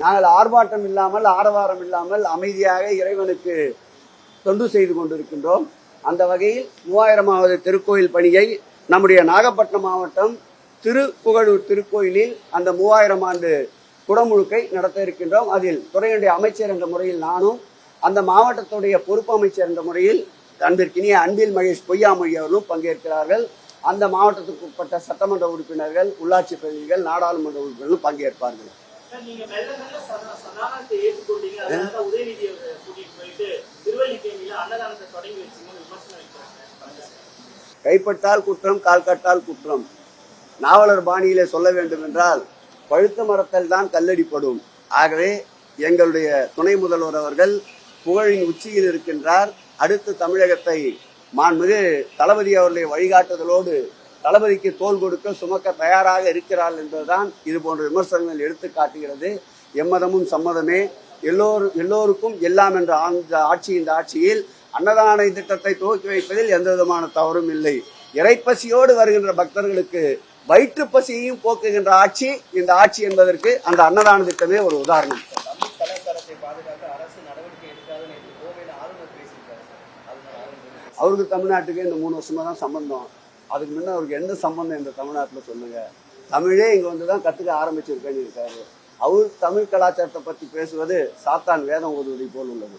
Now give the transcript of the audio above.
நாங்கள் ஆர்ப்பாட்டம் இல்லாமல் ஆரவாரம் இல்லாமல் அமைதியாக இறைவனுக்கு தொண்டு செய்து கொண்டிருக்கின்றோம். அந்த வகையில் 3000வது திருக்கோயில் பணியை நம்முடைய நாகப்பட்டினம் மாவட்டம் திருப்புகழூர் திருக்கோயிலில் அந்த 3000 ஆண்டு குடமுழுக்கை நடத்த இருக்கின்றோம். அதில் துறையுடைய அமைச்சர் என்ற முறையில் நானும், அந்த மாவட்டத்துடைய பொறுப்பு அமைச்சர் என்ற முறையில் அன்பிற்கினிய அன்பில் மகேஷ் பொய்யாமொழி அவர்களும் பங்கேற்கிறார்கள். அந்த மாவட்டத்துக்கு உட்பட்ட சட்டமன்ற உறுப்பினர்கள், உள்ளாட்சி பிரதிநிதிகள், நாடாளுமன்ற உறுப்பினர்களும் பங்கேற்பார்கள். கைப்பட்டால் குற்றம், கால் கட்டால் குற்றம். நாவலர் பாணியிலே சொல்ல வேண்டும் என்றால், பழுத்த மரத்தில் தான் கல்லடிப்படும். ஆகவே எங்களுடைய துணை முதல்வர் அவர்கள் புகழின் உச்சியில் இருக்கின்றார். அடுத்து தமிழகத்தை மாண்புமிகு தளபதி அவருடைய வழிகாட்டுதலோடு தளபதிக்கு தோள் கொடுக்க சுமக்க தயாராக இருக்கிறார் என்பதுதான் இது போன்ற விமர்சனங்கள் எடுத்து காட்டுகிறது. எம்மதமும் சம்மதமே, எல்லோருக்கும் எல்லாம் என்ற ஆட்சி இந்த ஆட்சியில் அன்னதான திட்டத்தை துவக்கி வைப்பதில் எந்த விதமான தவறும் இல்லை. இறைப்பசியோடு வருகின்ற பக்தர்களுக்கு வயிற்று பசியையும் போக்குகின்ற ஆட்சி இந்த ஆட்சி என்பதற்கு அந்த அன்னதான திட்டமே ஒரு உதாரணம். அவருக்கு தமிழ்நாட்டுக்கு இந்த 3 வருஷமா தான் சம்பந்தம். அதுக்கு முன்ன அவருக்கு என்ன சம்பந்தம் இந்த தமிழ்நாட்டில் சொல்லுங்க. தமிழே இங்க வந்துதான் கத்துக்க ஆரம்பிச்சிருக்கேன்னு இருக்காரு. அவர் தமிழ் கலாச்சாரத்தை பத்தி பேசுவது சாத்தான் வேதம் ஓதுவதை போல் உள்ளது.